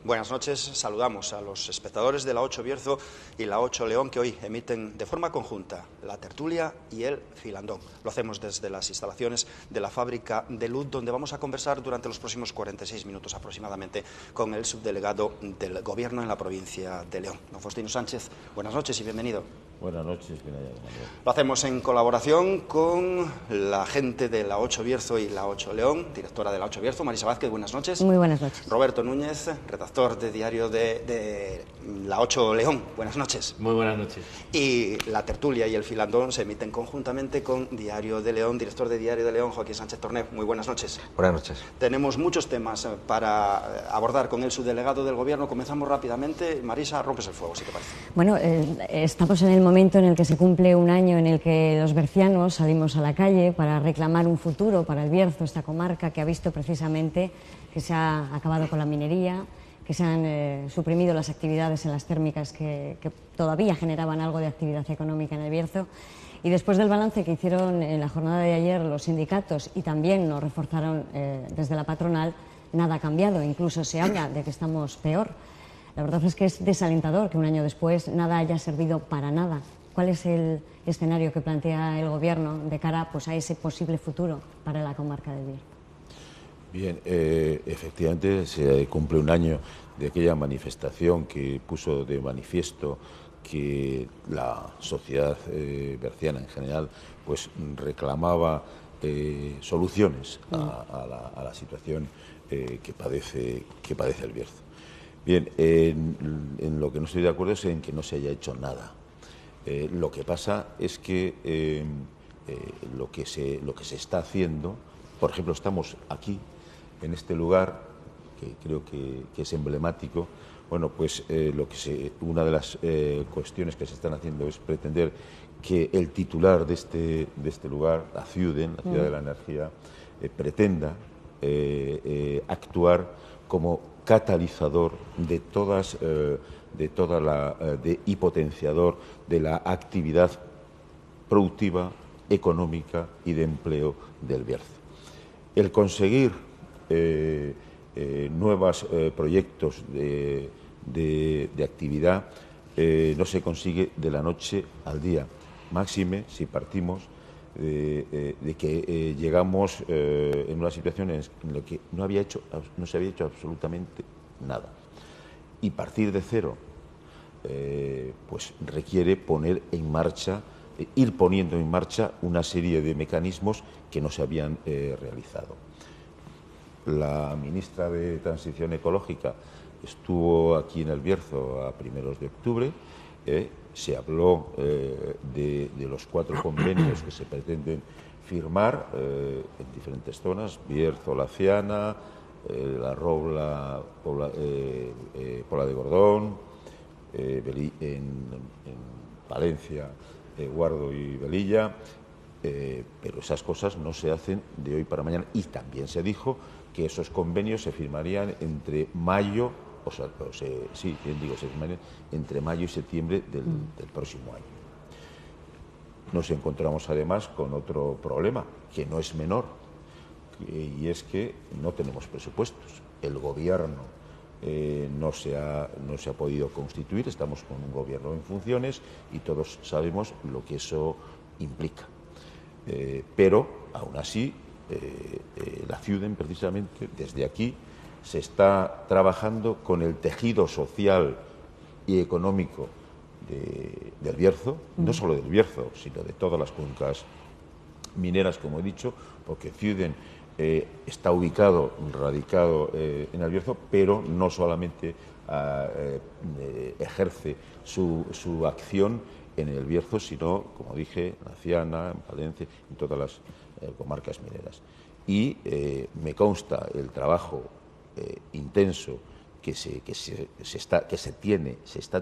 Buenas noches, saludamos a los espectadores de la 8 Bierzo y la 8 León que hoy emiten de forma conjunta la tertulia y el filandón. Lo hacemos desde las instalaciones de la fábrica de Luz, donde vamos a conversar durante los próximos 46 minutos aproximadamente con el subdelegado del Gobierno en la provincia de León, don Faustino Sánchez. Buenas noches y bienvenido. Buenas noches, bien hallado, Manuel. Lo hacemos en colaboración con la gente de la 8 Bierzo y la 8 León, directora de la 8 Bierzo, Marisa Vázquez, buenas noches. Muy buenas noches. Roberto Núñez, redactor de diario de la 8 León, buenas noches. Muy buenas noches. Y la tertulia y el filandón se emiten conjuntamente con Diario de León, director de Diario de León, Joaquín Sánchez Torné. Muy buenas noches. Buenas noches. Tenemos muchos temas para abordar con el subdelegado del Gobierno. Comenzamos rápidamente. Marisa, rompes el fuego, si te parece. Bueno, estamos en el momento en el que se cumple un año en el que los bercianos salimos a la calle para reclamar un futuro para el Bierzo, esta comarca que ha visto precisamente que se ha acabado con la minería, que se han suprimido las actividades en las térmicas que todavía generaban algo de actividad económica en el Bierzo. Y después del balance que hicieron en la jornada de ayer los sindicatos y también nos reforzaron desde la patronal, nada ha cambiado, incluso se habla de que estamos peor. La verdad es que es desalentador que un año después nada haya servido para nada. ¿Cuál es el escenario que plantea el Gobierno de cara pues, a ese posible futuro para la comarca del Bierzo? Bien, efectivamente se cumple un año de aquella manifestación que puso de manifiesto que la sociedad berciana en general pues reclamaba soluciones a la situación que padece el Bierzo. Bien, en lo que no estoy de acuerdo es en que no se haya hecho nada. Lo que pasa es que lo que se está haciendo, por ejemplo, estamos aquí, en este lugar, que creo que es emblemático. Bueno, pues una de las cuestiones que se están haciendo es pretender que el titular de este lugar, la CIUDEN, la Ciudad de la Energía, pretenda actuar como catalizador y potenciador de la actividad productiva, económica y de empleo del Bierzo. El conseguir nuevos proyectos de actividad no se consigue de la noche al día, máxime si partimos de que llegamos en una situación en la que no se había hecho absolutamente nada. Y partir de cero pues requiere ir poniendo en marcha una serie de mecanismos que no se habían realizado. La ministra de Transición Ecológica estuvo aquí en el Bierzo a primeros de octubre. Se habló de los 4 convenios que se pretenden firmar en diferentes zonas: Bierzo, Laciana, La Robla, Pola de Gordón, en Palencia, Guardo y Velilla, pero esas cosas no se hacen de hoy para mañana. Y también se dijo que esos convenios se firmarían entre mayo, entre mayo y septiembre del próximo año. Nos encontramos además con otro problema, que no es menor, y es que no tenemos presupuestos. El Gobierno no se ha podido constituir, estamos con un Gobierno en funciones y todos sabemos lo que eso implica. Pero, aún así, la CIUDEN, precisamente, desde aquí, se está trabajando con el tejido social y económico del Bierzo, no solo del Bierzo, sino de todas las cuencas mineras, como he dicho, porque CIUDEN está radicado en el Bierzo, pero no solamente ejerce su acción en el Bierzo, sino, como dije, en Laciana, en Palencia, en todas las comarcas mineras. Y me consta el trabajo intenso que se está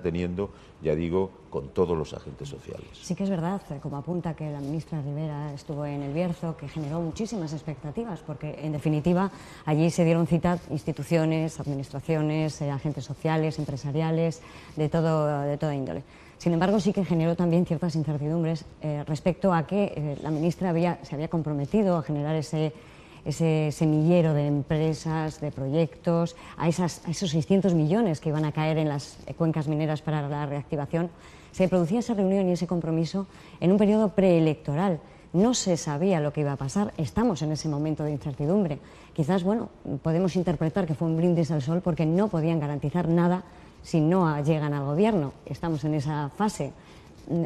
teniendo, ya digo, con todos los agentes sociales. Sí que es verdad, como apunta, que la ministra Rivera estuvo en el Bierzo, que generó muchísimas expectativas, porque en definitiva allí se dieron cita instituciones, administraciones, agentes sociales, empresariales, de toda índole. Sin embargo, sí que generó también ciertas incertidumbres respecto a que la ministra se había comprometido a generar ese ese semillero de empresas, de proyectos, a esos 600 millones que iban a caer en las cuencas mineras para la reactivación, se producía esa reunión y ese compromiso en un periodo preelectoral. No se sabía lo que iba a pasar, estamos en ese momento de incertidumbre. Quizás, bueno, podemos interpretar que fue un brindis al sol porque no podían garantizar nada si no llegan al gobierno. Estamos en esa fase.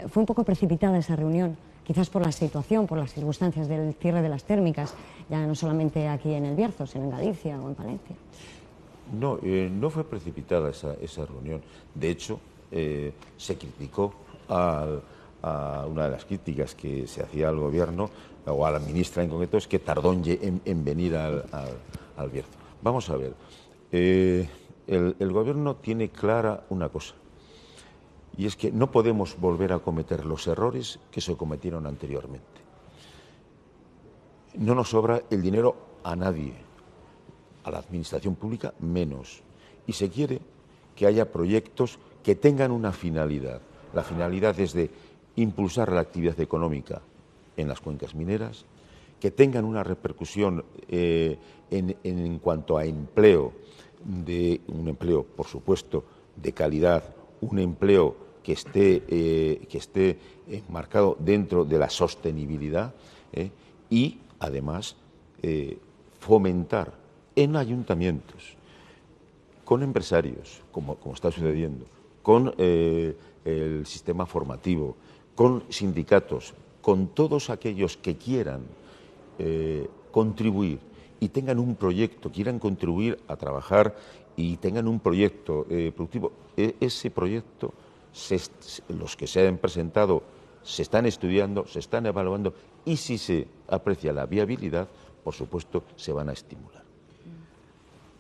Fue un poco precipitada esa reunión, quizás por la situación, por las circunstancias del cierre de las térmicas, ya no solamente aquí en El Bierzo, sino en Galicia o en Palencia. No, no fue precipitada esa reunión. De hecho, se criticó a una de las críticas que se hacía al gobierno, o a la ministra en concreto, es que tardó en venir al Bierzo. Vamos a ver, el gobierno tiene clara una cosa, y es que no podemos volver a cometer los errores que se cometieron anteriormente. No nos sobra el dinero a nadie, a la administración pública menos, y se quiere que haya proyectos que tengan una finalidad. La finalidad es de impulsar la actividad económica en las cuencas mineras, que tengan una repercusión en cuanto a empleo, un empleo, por supuesto, de calidad, un empleo que esté enmarcado dentro de la sostenibilidad y, además, fomentar en ayuntamientos, con empresarios, como está sucediendo, con el sistema formativo, con sindicatos, con todos aquellos que quieran contribuir y tengan un proyecto, quieran contribuir a trabajar y tengan un proyecto productivo. Ese proyecto, los que se han presentado, se están estudiando, se están evaluando y si se aprecia la viabilidad, por supuesto, se van a estimular.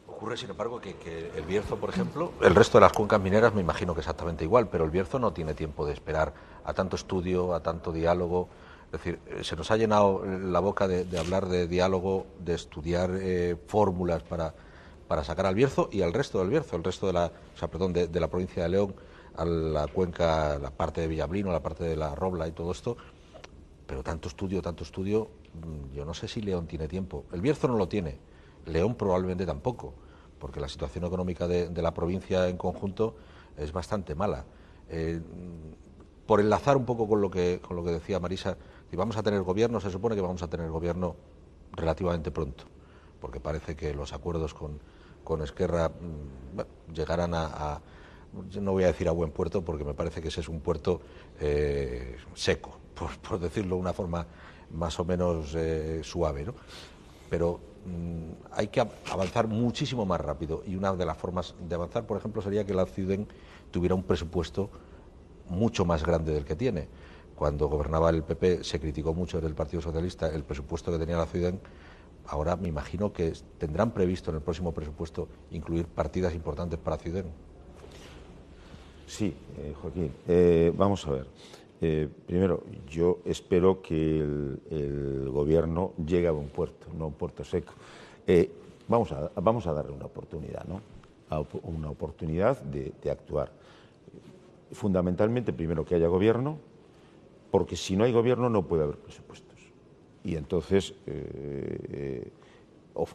Ocurre, sin embargo, que el Bierzo, por ejemplo, el resto de las cuencas mineras me imagino que exactamente igual, pero el Bierzo no tiene tiempo de esperar a tanto estudio, a tanto diálogo. Es decir, se nos ha llenado la boca de hablar de diálogo, de estudiar fórmulas para sacar al Bierzo y al resto del Bierzo, el resto de la provincia de León, a la cuenca, la parte de Villablino, la parte de la Robla y todo esto. Pero tanto estudio, yo no sé si León tiene tiempo. El Bierzo no lo tiene, León probablemente tampoco, porque la situación económica de la provincia en conjunto es bastante mala. Por enlazar un poco con lo que decía Marisa, si vamos a tener gobierno, se supone que vamos a tener gobierno relativamente pronto, porque parece que los acuerdos con Esquerra llegarán no voy a decir a buen puerto, porque me parece que ese es un puerto seco, por decirlo de una forma más o menos suave, ¿no? Pero hay que avanzar muchísimo más rápido, y una de las formas de avanzar, por ejemplo, sería que la CIUDEN tuviera un presupuesto mucho más grande del que tiene. Cuando gobernaba el PP se criticó mucho desde el Partido Socialista el presupuesto que tenía la CIUDEN. Ahora me imagino que tendrán previsto en el próximo presupuesto incluir partidas importantes para CIUDEN. Sí, Joaquín, vamos a ver. Primero, yo espero que el gobierno llegue a buen puerto, no a un puerto seco. Vamos a darle una oportunidad, ¿no? Una oportunidad de actuar. Fundamentalmente, primero, que haya gobierno, porque si no hay gobierno no puede haber presupuestos. Y entonces,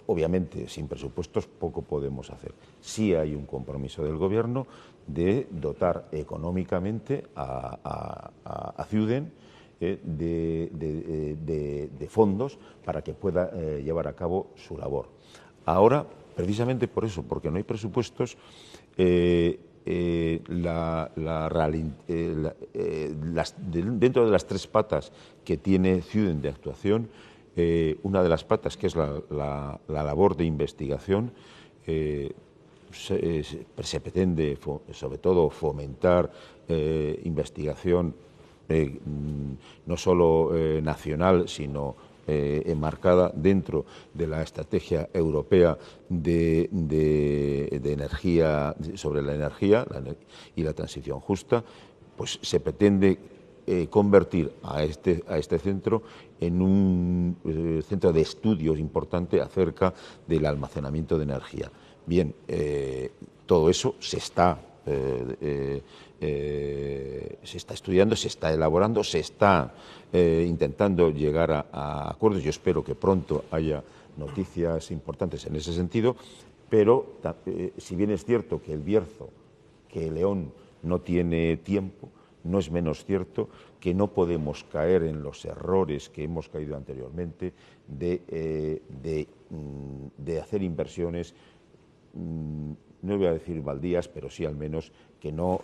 obviamente, sin presupuestos poco podemos hacer. Sí hay un compromiso del gobierno de dotar económicamente a CIUDEN de fondos para que pueda llevar a cabo su labor. Ahora, precisamente por eso, porque no hay presupuestos, dentro de las tres patas que tiene CIUDEN de actuación, una de las patas, que es la labor de investigación, se pretende sobre todo fomentar investigación no solo nacional, sino enmarcada dentro de la estrategia europea de energía, sobre la energía y la transición justa. Pues se pretende convertir a este centro en un centro de estudios importante acerca del almacenamiento de energía. Bien, todo eso se está estudiando, se está elaborando, se está intentando llegar a acuerdos. Yo espero que pronto haya noticias importantes en ese sentido, pero si bien es cierto que el Bierzo, que León no tiene tiempo, no es menos cierto que no podemos caer en los errores que hemos caído anteriormente de hacer inversiones, no voy a decir baldías, pero sí al menos que no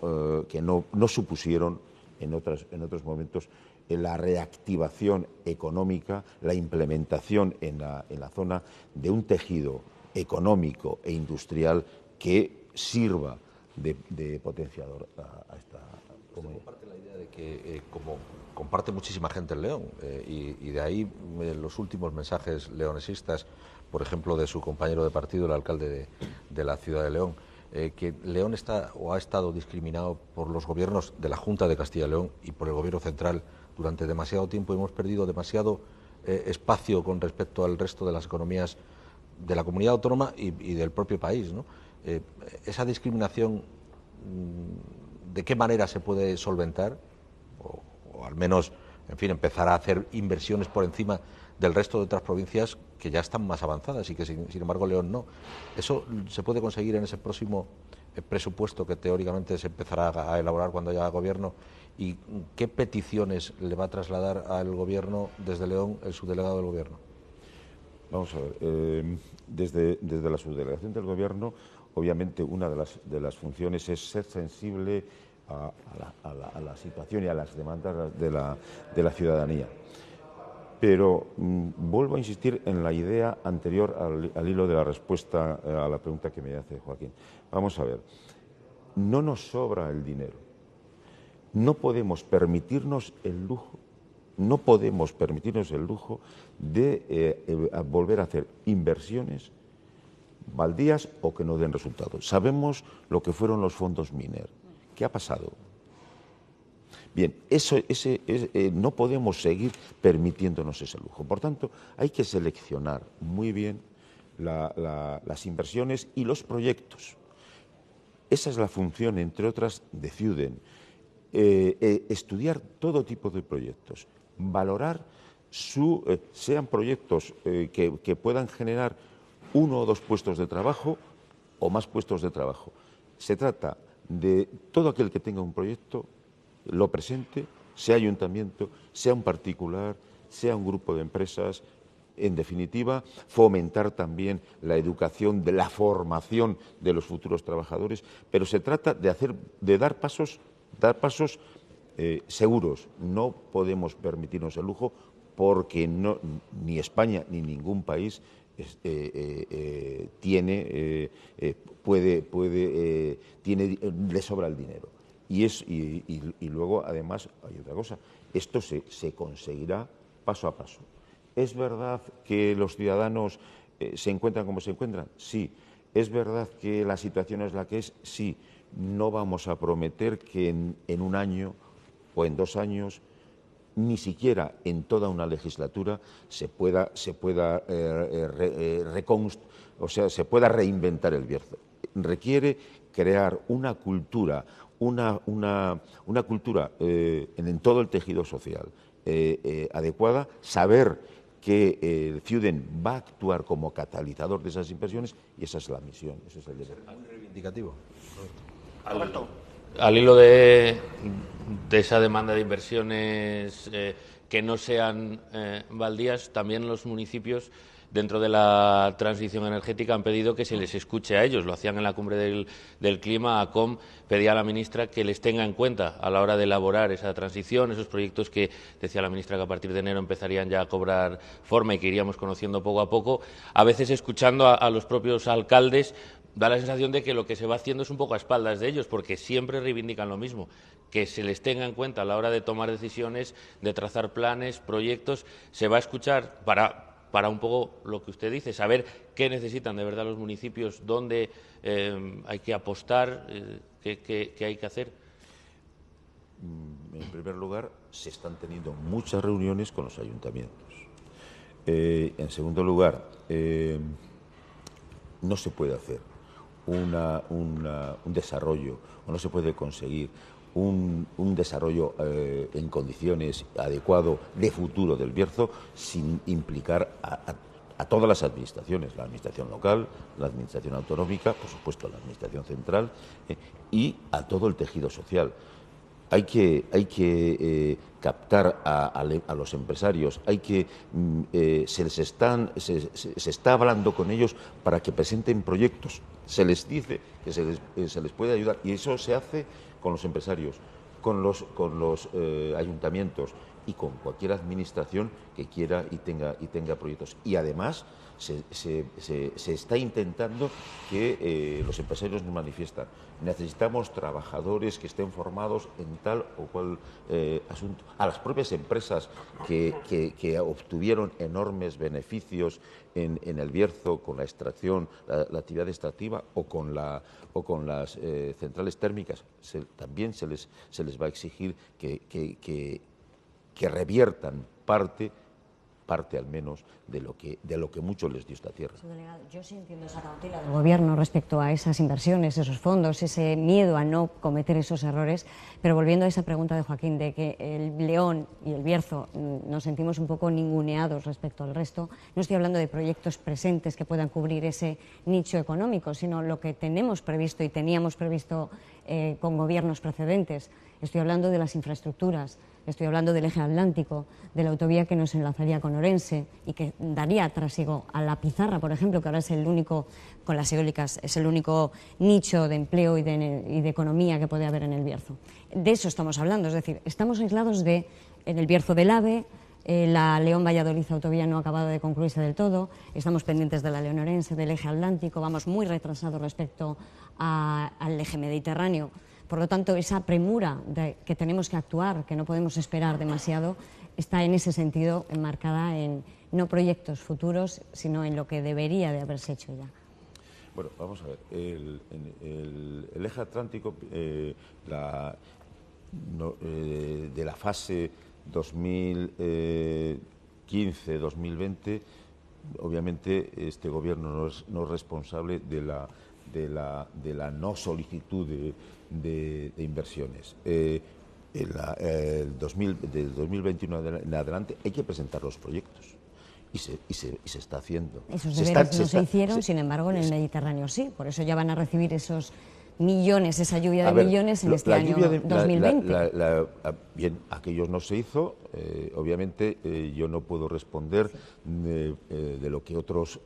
supusieron en otros momentos la reactivación económica, la implementación en la zona de un tejido económico e industrial que sirva de potenciador a esta comunidad. Comparte la idea de que, como comparte muchísima gente en León, y de ahí los últimos mensajes leonesistas, por ejemplo, de su compañero de partido, el alcalde de la ciudad de León, que León está o ha estado discriminado por los gobiernos de la Junta de Castilla y León y por el gobierno central durante demasiado tiempo. Hemos perdido demasiado espacio con respecto al resto de las economías de la comunidad autónoma y del propio país, ¿no? Esa discriminación, ¿de qué manera se puede solventar? O al menos, en fin, empezar a hacer inversiones por encima del resto de otras provincias que ya están más avanzadas y que, sin embargo, León no. ¿Eso se puede conseguir en ese próximo presupuesto que teóricamente se empezará a elaborar cuando haya gobierno? ¿Y qué peticiones le va a trasladar al gobierno desde León el subdelegado del gobierno? Vamos a ver, desde la subdelegación del gobierno, obviamente una de las funciones es ser sensible a la situación y a las demandas de la ciudadanía. Pero vuelvo a insistir en la idea anterior al hilo de la respuesta a la pregunta que me hace Joaquín. Vamos a ver, no nos sobra el dinero. No podemos permitirnos el lujo de volver a hacer inversiones baldías o que no den resultados. Sabemos lo que fueron los fondos Miner. ¿Qué ha pasado? Bien, no podemos seguir permitiéndonos ese lujo. Por tanto, hay que seleccionar muy bien las inversiones y los proyectos. Esa es la función, entre otras, de Ciuden. Estudiar todo tipo de proyectos, valorar sean proyectos que puedan generar 1 o 2 puestos de trabajo o más puestos de trabajo. Se trata de todo aquel que tenga un proyecto, lo presente, sea ayuntamiento, sea un particular, sea un grupo de empresas. En definitiva, fomentar también la educación, de la formación de los futuros trabajadores, pero se trata de dar pasos seguros. No podemos permitirnos el lujo porque ni España ni ningún país le sobra el dinero. Y luego, además, hay otra cosa. Esto se conseguirá paso a paso. ¿Es verdad que los ciudadanos se encuentran como se encuentran? Sí. ¿Es verdad que la situación es la que es? Sí. No vamos a prometer que en 1 año o en 2 años, ni siquiera en toda una legislatura, se pueda reinventar el Bierzo. Requiere crear una cultura, una cultura en todo el tejido social adecuada, saber que Ciuden va a actuar como catalizador de esas inversiones, y esa es la misión, ese es el deber. ¿Muy reivindicativo? Alberto. Al hilo de esa demanda de inversiones que no sean baldías, también los municipios, dentro de la transición energética, han pedido que se les escuche a ellos. Lo hacían en la cumbre del clima. ACOM pedía a la ministra que les tenga en cuenta a la hora de elaborar esa transición, esos proyectos que decía la ministra que a partir de enero empezarían ya a cobrar forma y que iríamos conociendo poco a poco. A veces, escuchando a los propios alcaldes, da la sensación de que lo que se va haciendo es un poco a espaldas de ellos, porque siempre reivindican lo mismo, que se les tenga en cuenta a la hora de tomar decisiones, de trazar planes, proyectos. Se va a escuchar para un poco lo que usted dice, saber qué necesitan de verdad los municipios, dónde hay que apostar, qué hay que hacer. En primer lugar, se están teniendo muchas reuniones con los ayuntamientos. En segundo lugar, no se puede hacer un desarrollo, o no se puede conseguir un desarrollo en condiciones adecuado de futuro del Bierzo sin implicar a todas las administraciones, la administración local, la administración autonómica, por supuesto la administración central, y a todo el tejido social. Hay que captar a los empresarios, se está hablando con ellos para que presenten proyectos, se les dice que se les puede ayudar, y eso se hace con los empresarios, con los ayuntamientos y con cualquier administración que quiera y tenga proyectos. Y además se está intentando que los empresarios nos manifiestan. Necesitamos trabajadores que estén formados en tal o cual asunto. A las propias empresas que obtuvieron enormes beneficios en el Bierzo con la extracción, la actividad extractiva o con las centrales térmicas, también se les va a exigir que reviertan parte al menos de lo que mucho les dio esta tierra. Delegado, yo sí entiendo esa cautela del Gobierno respecto a esas inversiones, esos fondos, ese miedo a no cometer esos errores, pero volviendo a esa pregunta de Joaquín, de que el León y el Bierzo nos sentimos un poco ninguneados respecto al resto, no estoy hablando de proyectos presentes que puedan cubrir ese nicho económico, sino lo que tenemos previsto y teníamos previsto con gobiernos precedentes. Estoy hablando de las infraestructuras, estoy hablando del eje atlántico, de la autovía que nos enlazaría con Orense y que daría trásigo a la Pizarra, por ejemplo, que ahora es el único, con las eólicas, es el único nicho de empleo y de economía que puede haber en el Bierzo. De eso estamos hablando, es decir, estamos aislados en el Bierzo del AVE, la León-Valladolid autovía no ha acabado de concluirse del todo, estamos pendientes de la León-Orense, del eje atlántico, vamos muy retrasados respecto al eje mediterráneo. Por lo tanto, esa premura de que tenemos que actuar, que no podemos esperar demasiado, está en ese sentido enmarcada en no proyectos futuros, sino en lo que debería de haberse hecho ya. Bueno, vamos a ver. El eje atlántico de la fase 2015-2020, obviamente este Gobierno no es responsable de la no solicitud de inversiones. Del 2021 en adelante hay que presentar los proyectos y se está haciendo. Esos deberes no se hicieron, sin embargo, en el Mediterráneo sí. Por eso ya van a recibir esos millones, esa lluvia de millones en este año 2020. Bien, aquello no se hizo. Obviamente yo no puedo responder de lo que otros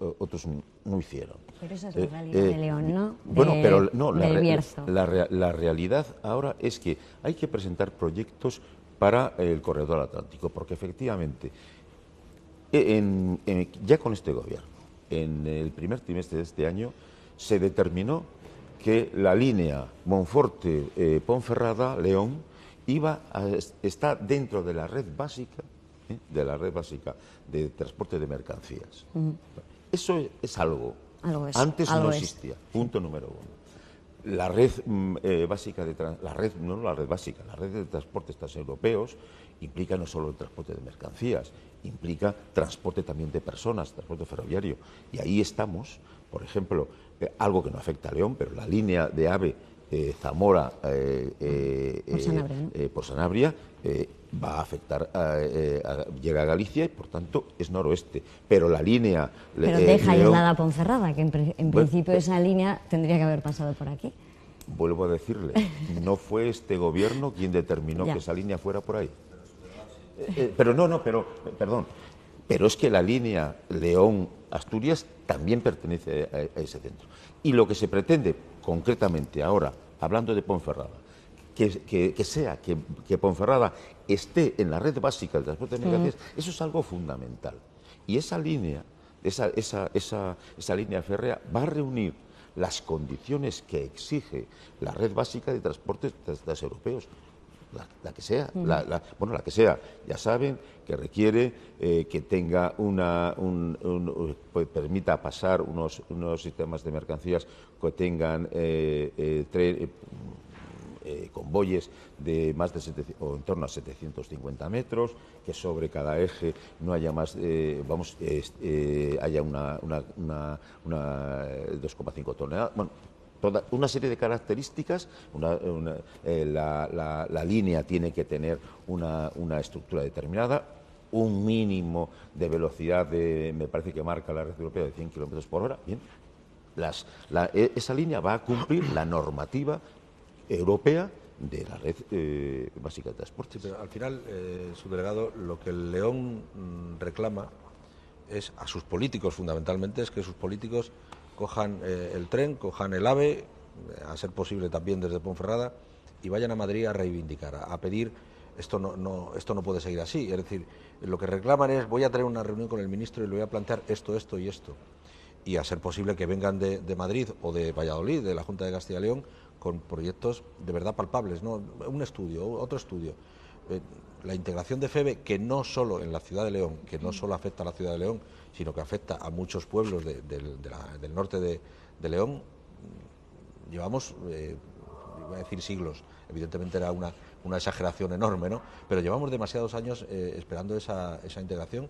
no hicieron. Pero esa es la realidad de León, ¿no? Bueno, pero no, Bierzo. la realidad ahora es que hay que presentar proyectos para el corredor atlántico, porque efectivamente ya con este Gobierno, en el primer trimestre de este año, se determinó que la línea Monforte-Ponferrada-León está dentro de la red básica de transporte de mercancías. Eso es algo. Antes no existía. Punto número uno. La red básica la red de transportes transeuropeos implica no solo el transporte de mercancías, implica transporte también de personas, transporte ferroviario. Y ahí estamos, por ejemplo, algo que no afecta a León, pero la línea de AVE Zamora por Sanabria va a afectar, llega a Galicia y por tanto es noroeste. Pero la línea... Pero deja aislada a Ponferrada, que en principio esa línea tendría que haber pasado por aquí. Vuelvo a decirle, no fue este Gobierno quien determinó que esa línea fuera por ahí. Perdón. Pero es que la línea León-Asturias también pertenece a ese centro. Y lo que se pretende concretamente ahora, hablando de Ponferrada, que Ponferrada esté en la red básica del transporte de mercancías, eso es algo fundamental. Y esa línea, esa línea férrea va a reunir las condiciones que exige la red básica de transportes transeuropeos. La que sea, la que sea, ya saben que requiere que tenga pues, permita pasar unos sistemas de mercancías que tengan convoyes de más de o en torno a 750 metros, que sobre cada eje no haya más, haya una 2,5 toneladas. Bueno, toda una serie de características. La línea tiene que tener una estructura determinada. un mínimo de velocidad me parece que marca la red europea de 100 kilómetros por hora. Bien, esa línea va a cumplir la normativa europea de la red básica de transporte. Sí, pero al final, subdelegado, lo que el León reclama es a sus políticos, fundamentalmente, es que sus políticos cojan el tren, cojan el AVE, a ser posible también desde Ponferrada, y vayan a Madrid a reivindicar, a pedir esto no puede seguir así. Es decir, lo que reclaman es: voy a tener una reunión con el ministro y le voy a plantear esto y esto. Y a ser posible que vengan de Madrid o de Valladolid, de la Junta de Castilla y León, con proyectos de verdad palpables, ¿no? Un estudio, otro estudio. La integración de FEVE, que no solo en la ciudad de León, que no solo afecta a la ciudad de León, sino que afecta a muchos pueblos del norte de León, llevamos, voy a decir siglos, evidentemente era una exageración enorme, ¿no? Pero llevamos demasiados años esperando esa integración.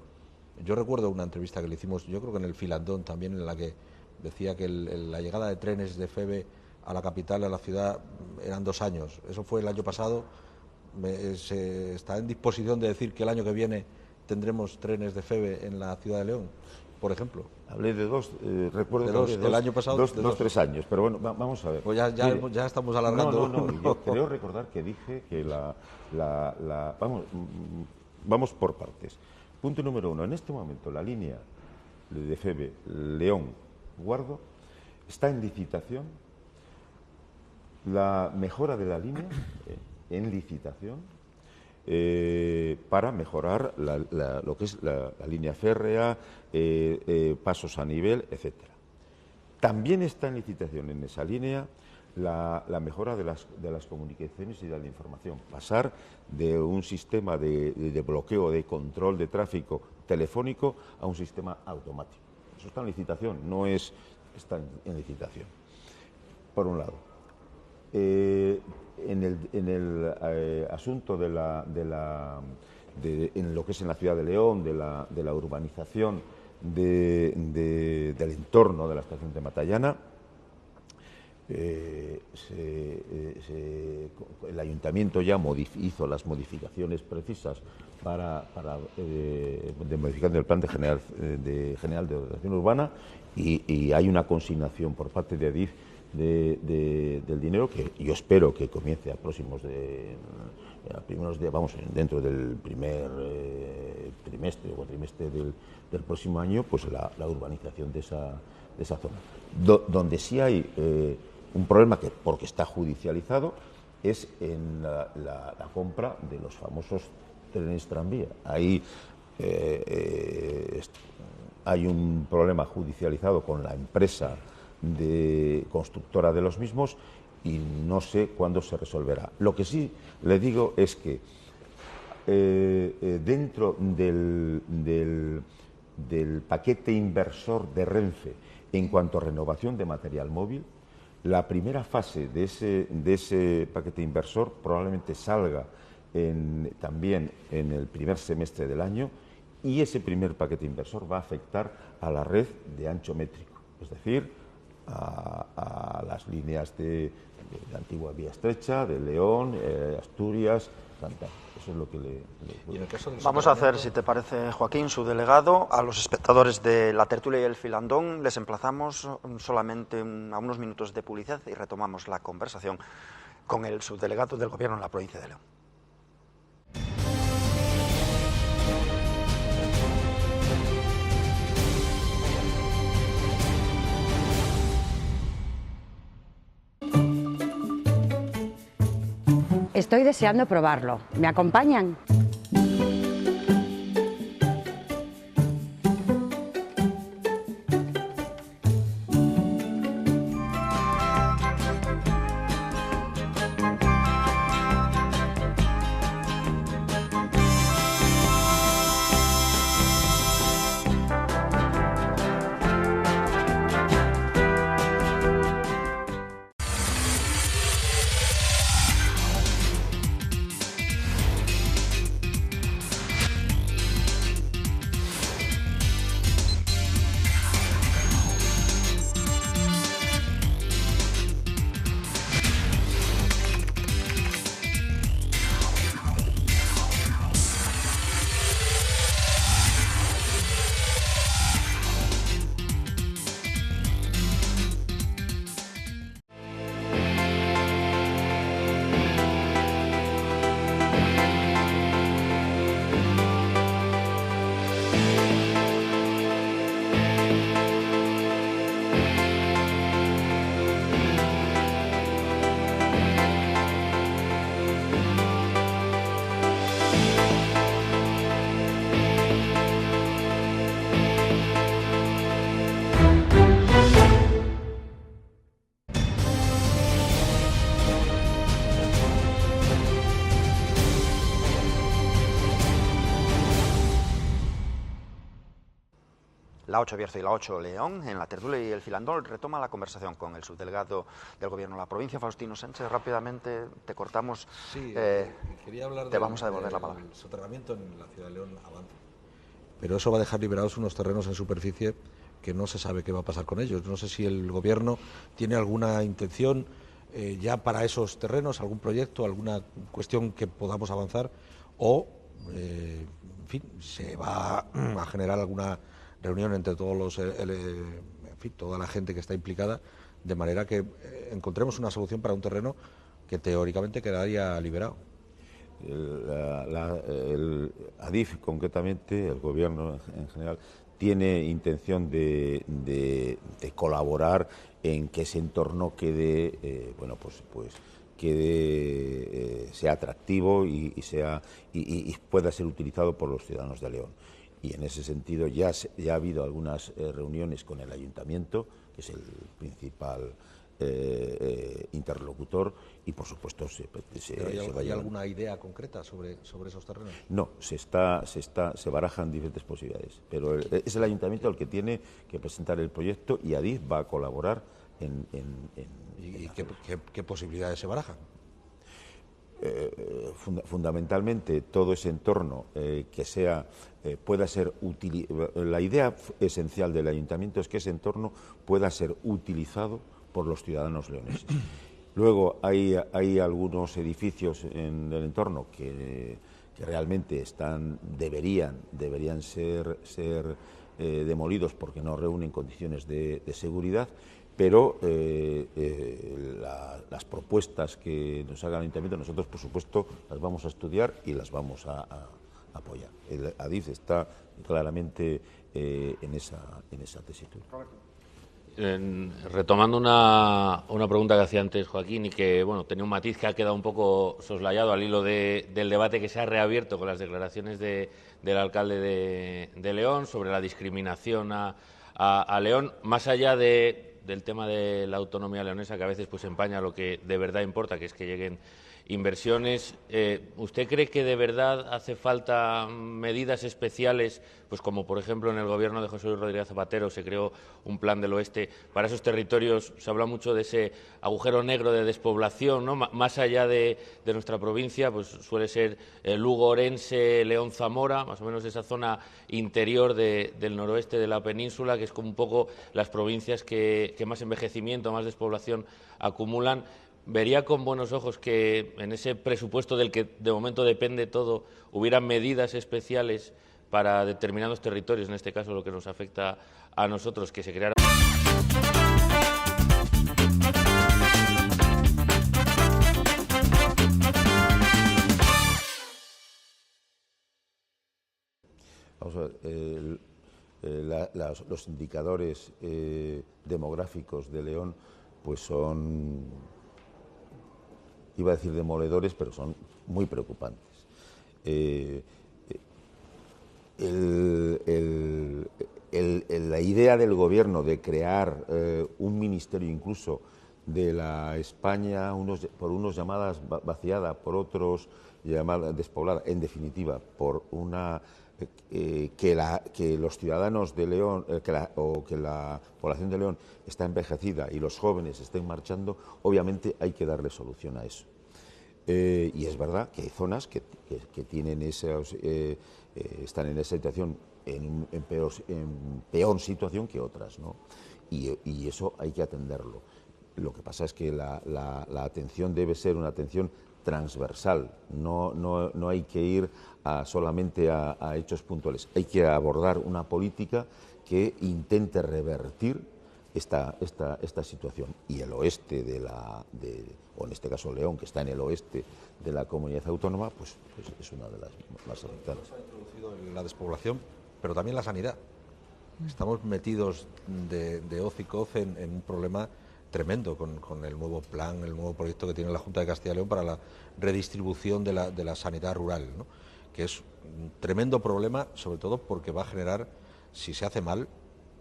Yo recuerdo una entrevista que le hicimos, yo creo que en el Filandón también, en la que decía que la llegada de trenes de FEVE a la capital, a la ciudad, eran 2 años. Eso fue el año pasado. Se está en disposición de decir que el año que viene tendremos trenes de FEVE en la ciudad de León, por ejemplo. Hablé de 2, recuerdo de dos, el año pasado. 2-3 años, pero bueno, vamos a ver. Pues ya estamos alargando. No. Yo creo recordar que dije que vamos por partes. Punto número 1. En este momento la línea de FEVE León-Guardo está en licitación. La mejora de la línea en licitación para mejorar lo que es la línea férrea, pasos a nivel, etcétera. También está en licitación en esa línea la mejora de las comunicaciones y de la información. Pasar de un sistema de bloqueo, de control de tráfico telefónico a un sistema automático. Eso está en licitación, está en licitación, por un lado. En el asunto en lo que es en la ciudad de León, de la urbanización del entorno de la estación de Matallana, el ayuntamiento ya hizo las modificaciones precisas de modificación del plan general de ordenación urbana, y hay una consignación por parte de ADIF del dinero, que yo espero que comience a primeros días, dentro del primer trimestre o cuatrimestre del próximo año, pues la urbanización de esa zona. Donde sí hay un problema, porque está judicializado, es en la compra de los famosos trenes tranvía. Ahí hay un problema judicializado con la empresa constructora de los mismos, y no sé cuándo se resolverá. Lo que sí le digo es que dentro del paquete inversor de Renfe en cuanto a renovación de material móvil, la primera fase de ese paquete inversor probablemente salga también en el primer semestre del año, y ese primer paquete inversor va a afectar a la red de ancho métrico, es decir, a las líneas de la antigua vía estrecha, de León, Asturias, Santa. Eso es lo que Vamos a hacer, si te parece, Joaquín, su delegado. A los espectadores de la tertulia y el Filandón les emplazamos solamente a unos minutos de publicidad y retomamos la conversación con el subdelegado del Gobierno en la provincia de León. Estoy deseando probarlo. ¿Me acompañan? la 8 Bierzo y la 8 León. En la tertulia y el filandón retoma la conversación con el subdelegado del Gobierno de la provincia, Faustino Sánchez. Rápidamente te cortamos. Sí, quería hablar te vamos a devolver la palabra. El soterramiento en la ciudad de León avanza. Pero eso va a dejar liberados unos terrenos en superficie que no se sabe qué va a pasar con ellos. No sé si el Gobierno tiene alguna intención ya para esos terrenos, algún proyecto, alguna cuestión que podamos avanzar, o, en fin, se va a generar alguna reunión entre todos los, en fin, toda la gente que está implicada, de manera que encontremos una solución para un terreno que teóricamente quedaría liberado. El ADIF, concretamente, el Gobierno en general, tiene intención de colaborar en que ese entorno quede, sea atractivo y pueda ser utilizado por los ciudadanos de León. Y en ese sentido ya ha habido algunas reuniones con el Ayuntamiento, que es el principal interlocutor, y por supuesto ¿Hay alguna idea concreta sobre esos terrenos? No, se barajan diferentes posibilidades, pero es el Ayuntamiento el que tiene que presentar el proyecto, y ADIF va a colaborar ¿Y qué posibilidades se barajan? Fundamentalmente todo ese entorno pueda ser útil. La idea esencial del Ayuntamiento es que ese entorno pueda ser utilizado por los ciudadanos leoneses. Luego hay algunos edificios en el entorno que realmente deberían ser demolidos porque no reúnen condiciones de seguridad, pero las propuestas que nos haga el Ayuntamiento, nosotros por supuesto las vamos a estudiar y las vamos a apoyar. El ADIF está claramente en esa tesitura. Retomando una pregunta que hacía antes Joaquín, y que tenía un matiz que ha quedado un poco soslayado al hilo del debate que se ha reabierto con las declaraciones del alcalde de León sobre la discriminación a León, más allá del tema de la autonomía leonesa, que a veces empaña lo que de verdad importa, que es que lleguen inversiones. ¿Usted cree que de verdad hace falta medidas especiales, como por ejemplo en el gobierno de José Luis Rodríguez Zapatero se creó un plan del oeste para esos territorios? Se habla mucho de ese agujero negro de despoblación, ¿no? Más allá de nuestra provincia, suele ser Lugo, Orense, León, Zamora, más o menos esa zona interior del noroeste de la península, que es como un poco las provincias que más envejecimiento, más despoblación acumulan. ¿Vería con buenos ojos que en ese presupuesto del que de momento depende todo hubiera medidas especiales para determinados territorios, en este caso lo que nos afecta a nosotros, que se creara? Vamos a ver, los indicadores demográficos de León son, iba a decir demoledores, pero son muy preocupantes. La idea del Gobierno de crear un ministerio incluso de la España, por unos llamadas vaciada, por otros llamada despoblada, en definitiva, por una que los ciudadanos de León, que la población de León está envejecida y los jóvenes estén marchando, obviamente hay que darle solución a eso. Y es verdad que hay zonas que tienen están en esa situación en peor situación que otras, ¿no? Y eso hay que atenderlo. Lo que pasa es que la atención debe ser una atención transversal, no hay que ir solamente a hechos puntuales, hay que abordar una política que intente revertir esta situación. Y el oeste o en este caso León, que está en el oeste de la comunidad autónoma, pues es una de las más afectadas. Se ha introducido la despoblación, pero también la sanidad. Estamos metidos de hoz y coz en un problema tremendo con el nuevo plan, el nuevo proyecto que tiene la Junta de Castilla y León para la redistribución de la sanidad rural, ¿no? Que es un tremendo problema, sobre todo porque va a generar, si se hace mal,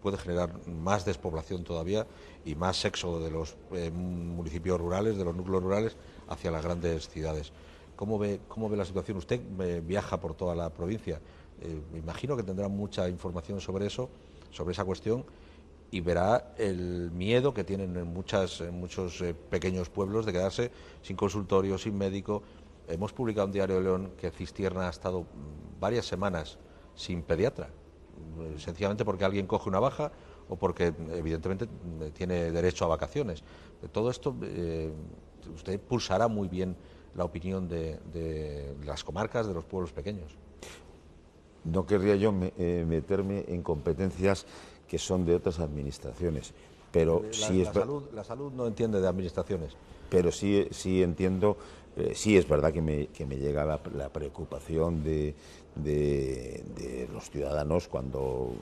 puede generar más despoblación todavía y más éxodo de los municipios rurales, de los núcleos rurales, hacia las grandes ciudades. ¿Cómo ve la situación? Usted viaja por toda la provincia, me imagino que tendrá mucha información sobre eso, sobre esa cuestión y verá el miedo que tienen en muchos pequeños pueblos de quedarse sin consultorio, sin médico. Hemos publicado en Diario de León que Cistierna ha estado varias semanas sin pediatra, sencillamente porque alguien coge una baja o porque evidentemente tiene derecho a vacaciones. De todo esto usted pulsará muy bien la opinión de las comarcas, de los pueblos pequeños. No querría yo meterme en competencias que son de otras administraciones, pero la salud no entiende de administraciones. Pero sí entiendo, sí es verdad que me llega la preocupación de los ciudadanos cuando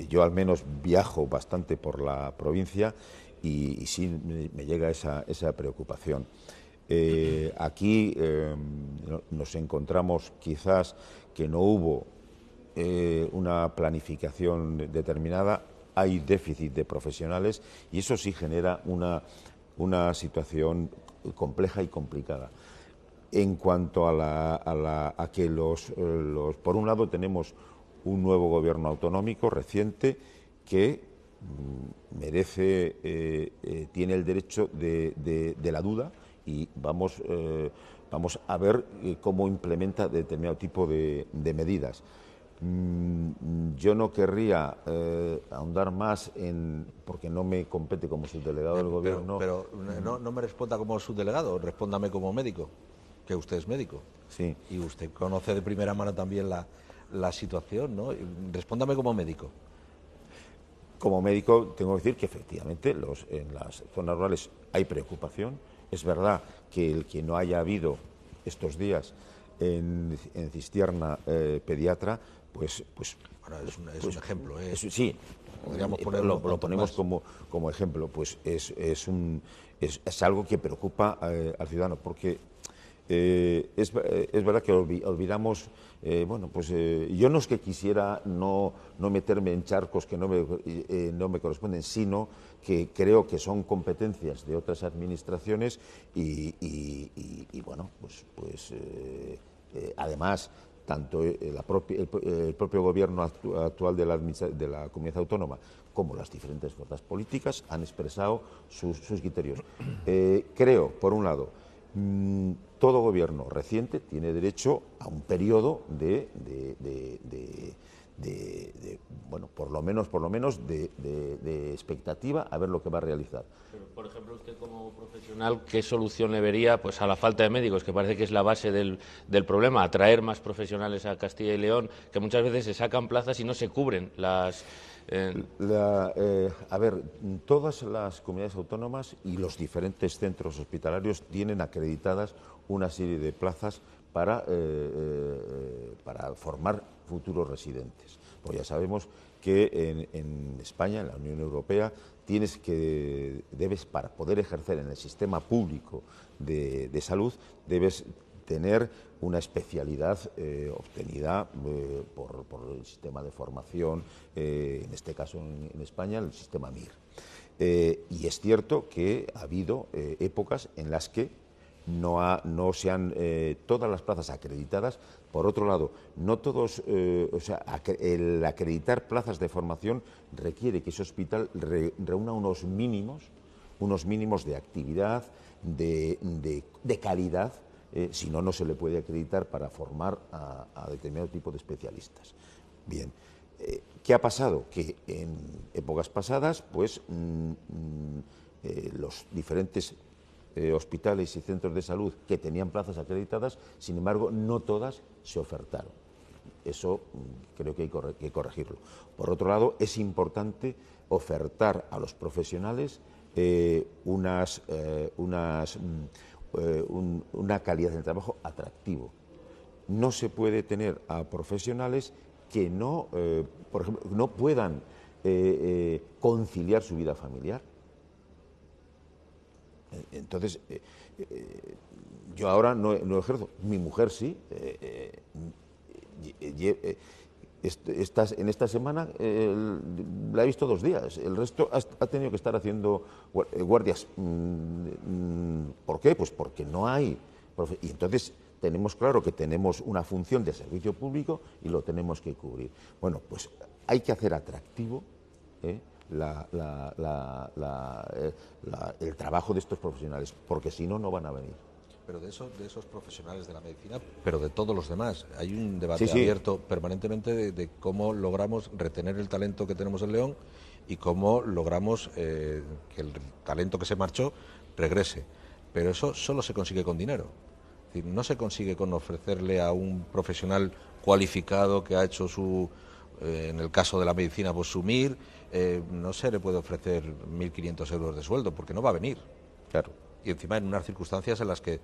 yo al menos viajo bastante por la provincia y sí me llega esa preocupación. Aquí nos encontramos quizás que no hubo una planificación determinada, hay déficit de profesionales y eso sí genera una situación compleja y complicada. En cuanto a que por un lado tenemos un nuevo gobierno autonómico reciente que tiene el derecho de la duda y vamos a ver cómo implementa determinado tipo de medidas. Yo no querría ahondar más porque no me compete como subdelegado del gobierno. Pero no me responda como subdelegado, respóndame como médico, que usted es médico. Sí. Y usted conoce de primera mano también la situación, ¿no? Respóndame como médico. Como médico tengo que decir que efectivamente en las zonas rurales hay preocupación. Es verdad que el que no haya habido estos días en Cistierna pediatra, pues bueno, es un ejemplo. Sí, podríamos ponerlo. Lo ponemos como ejemplo, pues es algo que preocupa al ciudadano, porque es verdad que olvidamos, yo no es que quisiera no meterme en charcos que no me corresponden, sino que creo que son competencias de otras administraciones y bueno, además tanto el propio gobierno actual de la comunidad autónoma como las diferentes fuerzas políticas han expresado sus criterios. Creo, por un lado, todo gobierno reciente tiene derecho a un periodo por lo menos de expectativa a ver lo que va a realizar. Pero, por ejemplo, usted como profesional, ¿qué solución le vería pues a la falta de médicos, que parece que es la base del problema? Atraer más profesionales a Castilla y León, que muchas veces se sacan plazas y no se cubren las... todas las comunidades autónomas y los diferentes centros hospitalarios tienen acreditadas una serie de plazas para formar futuros residentes. Pues ya sabemos que en España, en la Unión Europea, para poder ejercer en el sistema público de salud, debes tener una especialidad obtenida por el sistema de formación, en este caso en España, el sistema MIR. Y es cierto que ha habido épocas en las que no se han todas las plazas acreditadas. Por otro lado, no todos, el acreditar plazas de formación requiere que ese hospital reúna unos mínimos de actividad, de calidad. Si no, no se le puede acreditar para formar a determinado tipo de especialistas. Bien, ¿qué ha pasado? Que en épocas pasadas, pues los diferentes hospitales y centros de salud que tenían plazas acreditadas, sin embargo, no todas se ofertaron. Eso creo que hay que corregirlo. Por otro lado, es importante ofertar a los profesionales una calidad de trabajo atractivo. No se puede tener a profesionales que por ejemplo, no puedan conciliar su vida familiar. Entonces, yo ahora no ejerzo, mi mujer sí. En esta semana la he visto 2 días, el resto ha tenido que estar haciendo guardias. ¿Por qué? Pues porque no hay. Y entonces tenemos claro que tenemos una función de servicio público y lo tenemos que cubrir. Bueno, pues hay que hacer atractivo el trabajo de estos profesionales, porque si no, no van a venir. Pero de esos profesionales de la medicina, pero de todos los demás. Hay un debate Sí. abierto permanentemente de cómo logramos retener el talento que tenemos en León y cómo logramos que el talento que se marchó regrese. Pero eso solo se consigue con dinero. Es decir, no se consigue con ofrecerle a un profesional cualificado que ha hecho en el caso de la medicina, pues su MIR, no se le puede ofrecer 1.500 euros de sueldo, porque no va a venir. Claro. Y encima en unas circunstancias en las que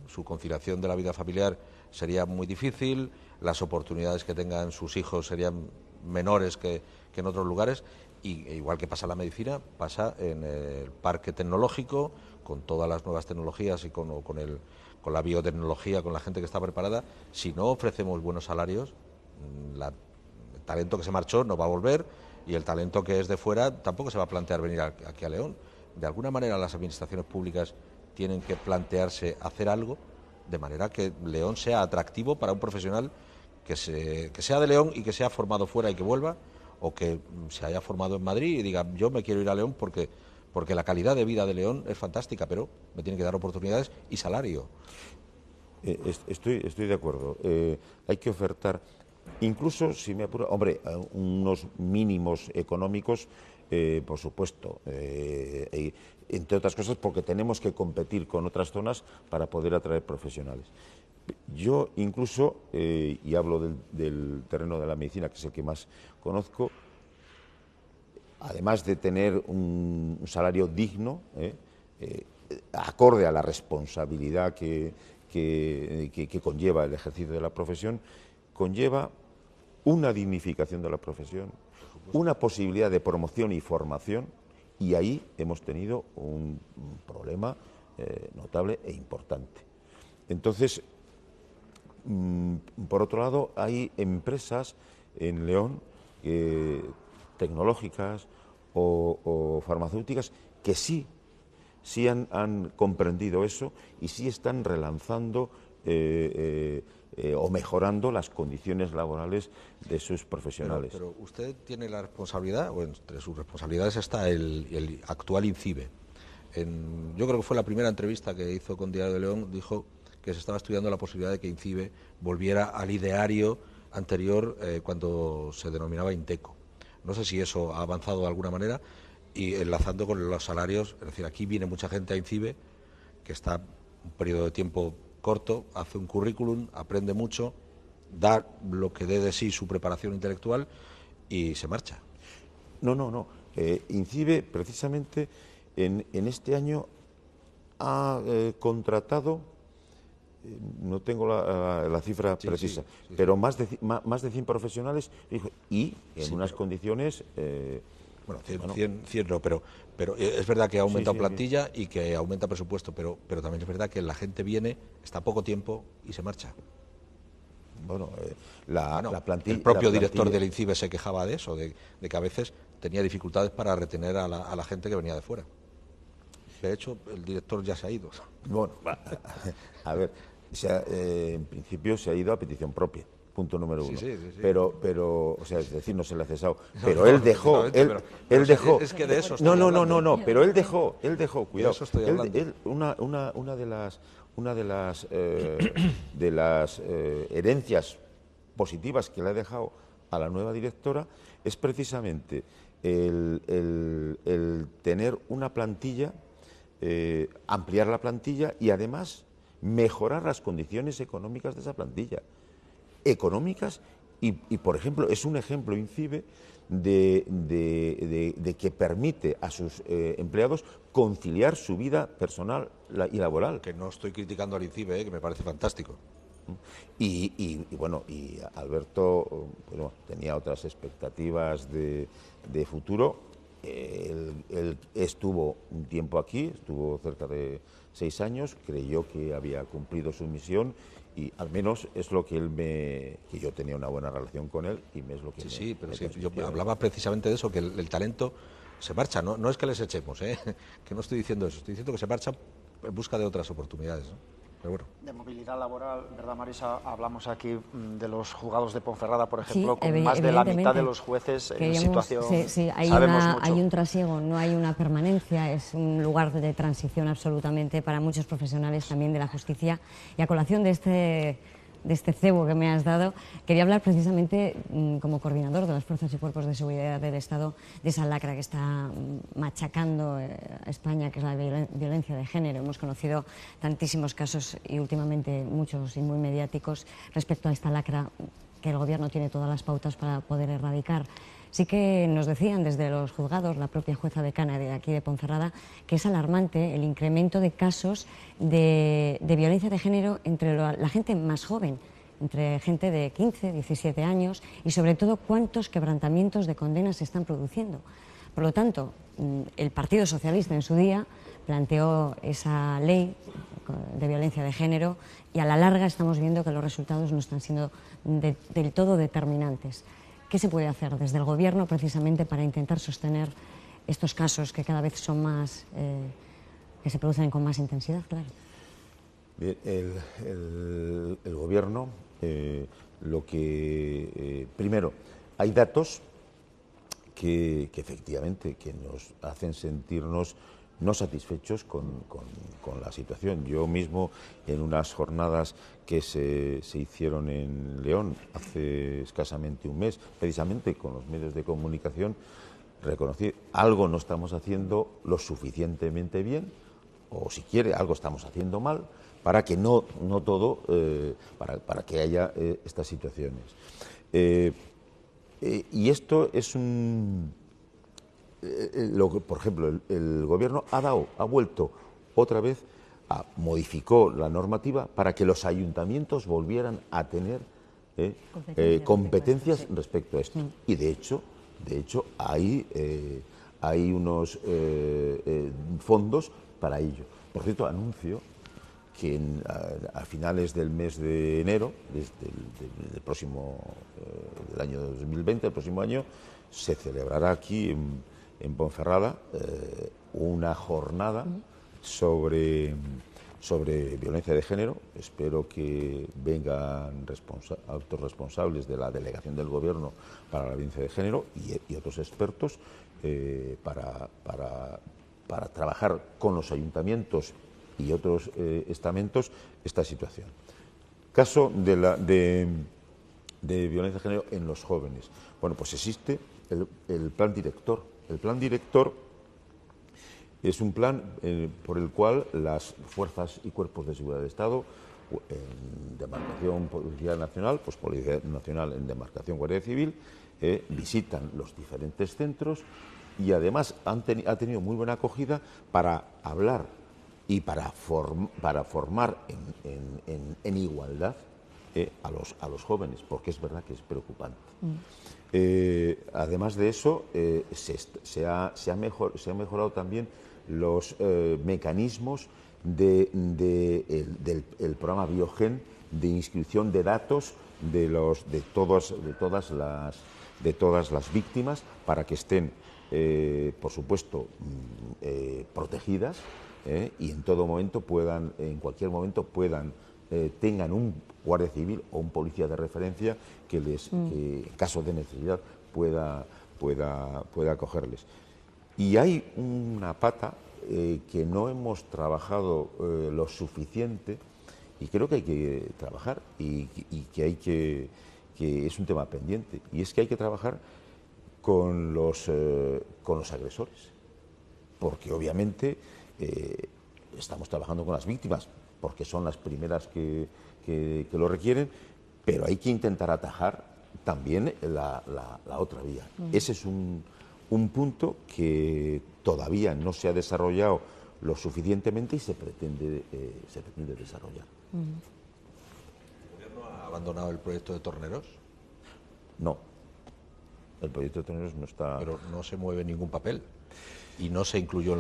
su conciliación de la vida familiar sería muy difícil, las oportunidades que tengan sus hijos serían menores que en otros lugares, y igual que pasa en la medicina, pasa en el parque tecnológico, con todas las nuevas tecnologías y con la biotecnología, con la gente que está preparada. Si no ofrecemos buenos salarios, el talento que se marchó no va a volver, y el talento que es de fuera tampoco se va a plantear venir aquí a León. De alguna manera las administraciones públicas tienen que plantearse hacer algo de manera que León sea atractivo para un profesional que sea de León y que sea formado fuera y que vuelva, o que se haya formado en Madrid y diga, yo me quiero ir a León porque la calidad de vida de León es fantástica, pero me tienen que dar oportunidades y salario. Estoy de acuerdo. Hay que ofertar, incluso si me apuro, hombre, unos mínimos económicos, por supuesto, entre otras cosas porque tenemos que competir con otras zonas para poder atraer profesionales. Yo incluso, y hablo del terreno de la medicina, que es el que más conozco, además de tener un salario digno, acorde a la responsabilidad que conlleva el ejercicio de la profesión, conlleva una dignificación de la profesión, una posibilidad de promoción y formación, y ahí hemos tenido un problema notable e importante. Entonces, por otro lado, hay empresas en León tecnológicas o farmacéuticas que sí han comprendido eso y sí están relanzando o mejorando las condiciones laborales de sus profesionales. Pero usted tiene la responsabilidad, o entre sus responsabilidades está el actual INCIBE. Yo creo que fue la primera entrevista que hizo con Diario de León, dijo que se estaba estudiando la posibilidad de que INCIBE volviera al ideario anterior cuando se denominaba INTECO. No sé si eso ha avanzado de alguna manera, y enlazando con los salarios, es decir, aquí viene mucha gente a INCIBE que está un periodo de tiempo corto, hace un currículum, aprende mucho, da lo que dé de sí su preparación intelectual y se marcha. No. INCIBE, precisamente, en este año ha contratado, no tengo la cifra precisa, sí. Pero más de 100 profesionales y en unas condiciones... Bueno, 100 no, pero es verdad que ha aumentado plantilla y que aumenta presupuesto, pero también es verdad que la gente viene, está poco tiempo y se marcha. Bueno, la plantilla... El propio director del INCIBE se quejaba de eso, de que a veces tenía dificultades para retener a la gente que venía de fuera. De hecho, el director ya se ha ido. Bueno, a ver, en principio se ha ido a petición propia. Punto número uno. Sí. Pero, o sea, es decir, no se le ha cesado. Pero él dejó, él dejó. Es que de eso estoy hablando. No, pero él dejó, cuidado. De eso estoy hablando. Una de las herencias positivas que le ha dejado a la nueva directora es precisamente el tener una plantilla, ampliar la plantilla y además mejorar las condiciones económicas de esa plantilla. Económicas y, por ejemplo, es un ejemplo INCIBE de que permite a sus empleados conciliar su vida personal y laboral. Que no estoy criticando al INCIBE, que me parece fantástico. Y Alberto tenía otras expectativas de futuro. Él estuvo un tiempo aquí, estuvo cerca de 6 años, creyó que había cumplido su misión y al menos es lo que que yo tenía una buena relación con él y es lo que yo hablaba precisamente de eso, que el talento se marcha, no es que les echemos, que no estoy diciendo eso, estoy diciendo que se marcha en busca de otras oportunidades, ¿no? Pero bueno. De movilidad laboral, ¿verdad, Marisa? Hablamos aquí de los juzgados de Ponferrada, por ejemplo, Sí, con más de la mitad evidentemente. de los jueces en Queríamos- situación... Sí, hay, sabemos mucho. hay un trasiego, no hay una permanencia, es un lugar de transición absolutamente para muchos profesionales también de la justicia. Y a colación de este cebo que me has dado, quería hablar precisamente como coordinador de las fuerzas y cuerpos de seguridad del Estado de esa lacra que está machacando a España, que es la violencia de género. Hemos conocido tantísimos casos y últimamente muchos y muy mediáticos respecto a esta lacra que el Gobierno tiene todas las pautas para poder erradicar. Sí que nos decían desde los juzgados, la propia jueza decana de aquí de Ponferrada, que es alarmante el incremento de casos de violencia de género entre la gente más joven, entre gente de 15, 17 años, y sobre todo cuántos quebrantamientos de condenas se están produciendo. Por lo tanto, el Partido Socialista en su día planteó esa ley de violencia de género y a la larga estamos viendo que los resultados no están siendo del todo determinantes. ¿Qué se puede hacer desde el Gobierno precisamente para intentar sostener estos casos que cada vez son más, que se producen con más intensidad? Claro. Bien, el Gobierno, lo que primero, hay datos que efectivamente que nos hacen sentirnos no satisfechos con la situación. Yo mismo, en unas jornadas que se hicieron en León hace escasamente un mes, precisamente con los medios de comunicación, reconocí algo no estamos haciendo lo suficientemente bien, o si quiere, algo estamos haciendo mal, para que no todo, para que haya estas situaciones. Y esto es por ejemplo, el Gobierno ha vuelto otra vez, modificó la normativa para que los ayuntamientos volvieran a tener competencias respecto a esto. Y de hecho hay unos fondos para ello. Por cierto, anuncio que a finales del mes de enero del próximo del año 2020, el próximo año, se celebrará aquí en Ponferrada una jornada sobre violencia de género. Espero que vengan altos responsables de la delegación del Gobierno para la violencia de género y otros expertos para trabajar con los ayuntamientos y otros estamentos esta situación. Caso de violencia de género en los jóvenes. Bueno, pues existe el plan director. El plan director es un plan por el cual las fuerzas y cuerpos de seguridad del Estado, en demarcación policial nacional, pues Policía Nacional en demarcación Guardia Civil, visitan los diferentes centros y además ha tenido muy buena acogida para hablar y para formar en igualdad a los jóvenes, porque es verdad que es preocupante. Además de eso, se ha mejorado también los mecanismos del programa Biogen de inscripción de datos de todas las víctimas para que estén, por supuesto, protegidas y en cualquier momento tengan un guardia civil o un policía de referencia que en caso de necesidad pueda acogerles. Y hay una pata que no hemos trabajado lo suficiente y creo que hay que trabajar y que es un tema pendiente, y es que hay que trabajar con los agresores, porque obviamente estamos trabajando con las víctimas porque son las primeras que lo requieren, pero hay que intentar atajar también la otra vía. Ese es un punto que todavía no se ha desarrollado lo suficientemente y se pretende desarrollar. ¿El Gobierno ha abandonado el proyecto de Torneros? No, el proyecto de Torneros no está... Pero no se mueve ningún papel y no se incluyó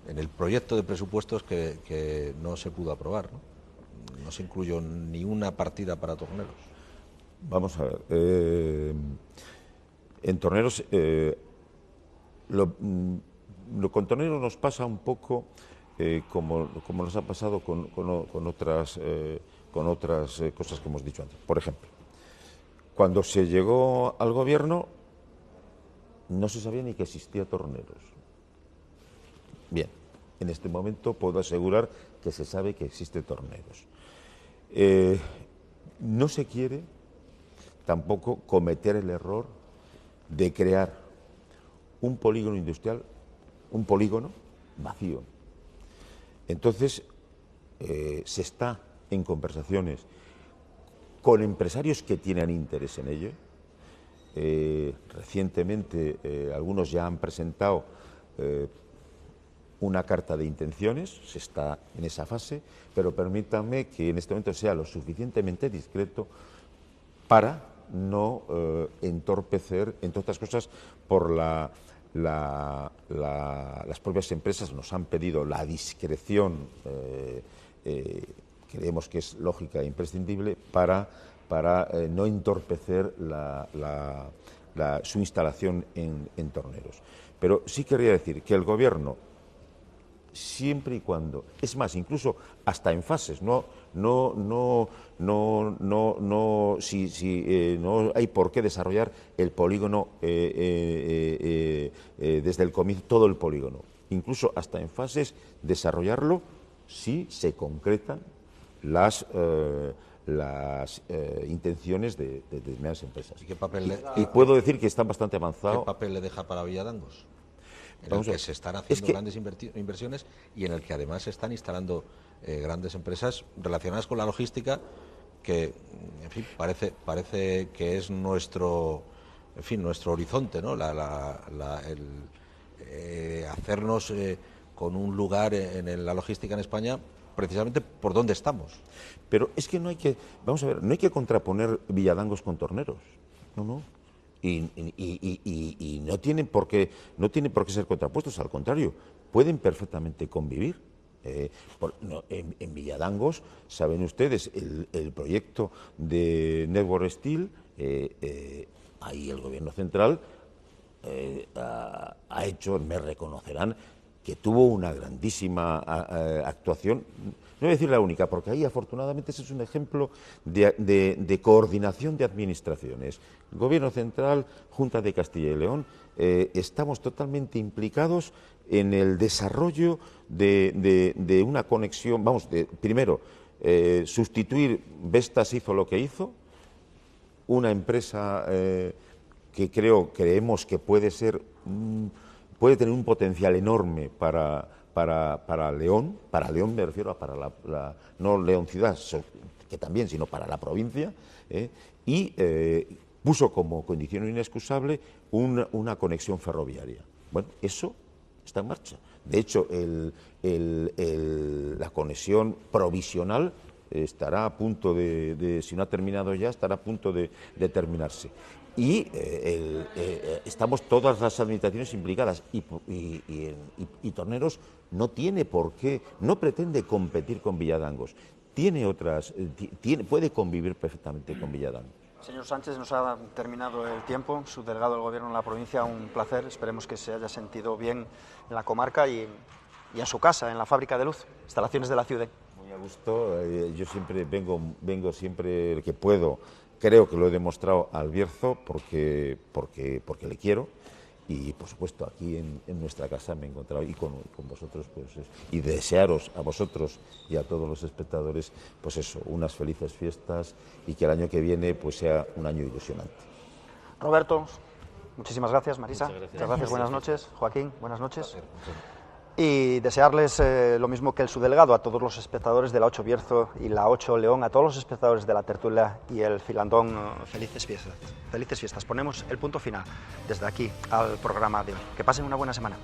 en el proyecto de presupuestos que no se pudo aprobar, ¿no? No se incluyó ni una partida para Torneros. Vamos a ver. En Torneros, con Torneros nos pasa un poco como nos ha pasado con otras cosas que hemos dicho antes. Por ejemplo, cuando se llegó al gobierno no se sabía ni que existía Torneros. Bien, en este momento puedo asegurar que se sabe que existe Torneros. No se quiere tampoco cometer el error de crear un polígono industrial, un polígono vacío. Entonces, se está en conversaciones con empresarios que tienen interés en ello. Recientemente, algunos ya han presentado una carta de intenciones, se está en esa fase, pero permítanme que en este momento sea lo suficientemente discreto para no entorpecer, entre otras cosas, por las propias empresas nos han pedido la discreción, creemos que es lógica e imprescindible, para no entorpecer su instalación en Torneros. Pero sí querría decir que el Gobierno, siempre y cuando, es más, incluso hasta en fases, no hay por qué desarrollar el polígono desde el comienzo, todo el polígono, incluso hasta en fases desarrollarlo si se concretan las intenciones de determinadas empresas. ¿Y qué papel y puedo decir que está bastante avanzado. ¿Qué papel le deja para Villadangos? En el que se están haciendo grandes inversiones y en el que además se están instalando grandes empresas relacionadas con la logística, que, en fin, parece que es nuestro horizonte, ¿no? Hacernos con un lugar en la logística en España, precisamente por donde estamos. Pero es que no hay que, vamos a ver, no hay que contraponer Villadangos con Torneros, no. Y no tienen por qué ser contrapuestos, al contrario, pueden perfectamente convivir. En Villadangos, saben ustedes, el proyecto de Network Steel, ahí el Gobierno central ha hecho, me reconocerán, que tuvo una grandísima actuación. No voy a decir la única, porque ahí afortunadamente ese es un ejemplo de coordinación de administraciones. Gobierno central, Junta de Castilla y León, estamos totalmente implicados en el desarrollo de una conexión. Primero, sustituir, Vestas hizo lo que hizo, una empresa que creemos que puede tener un potencial enorme para León me refiero a no León ciudad, que también, sino para la provincia, y puso como condición inexcusable una conexión ferroviaria. Bueno, eso está en marcha. De hecho, la conexión provisional estará a punto si no ha terminado ya, estará a punto de terminarse. Y estamos todas las administraciones implicadas y Torneros no tiene por qué, no pretende competir con Villadangos, puede convivir perfectamente con Villadangos. Señor Sánchez, nos ha terminado el tiempo. Su delegado del Gobierno en la provincia, un placer. Esperemos que se haya sentido bien en la comarca y en su casa, en la Fábrica de Luz, instalaciones de la ciudad. Muy a gusto. Yo siempre vengo siempre que puedo. Creo que lo he demostrado al Bierzo porque le quiero. Y, por supuesto, aquí en nuestra casa me he encontrado y con vosotros, pues, y desearos a vosotros y a todos los espectadores, pues eso, unas felices fiestas y que el año que viene pues sea un año ilusionante. Roberto, muchísimas gracias. Marisa, muchas gracias. Buenas noches. Joaquín, buenas noches. Y desearles lo mismo que el subdelegado a todos los espectadores de la 8 Bierzo y la 8 León, a todos los espectadores de la tertulia y el Filandón, felices fiestas. Felices fiestas. Ponemos el punto final desde aquí al programa de hoy. Que pasen una buena semana.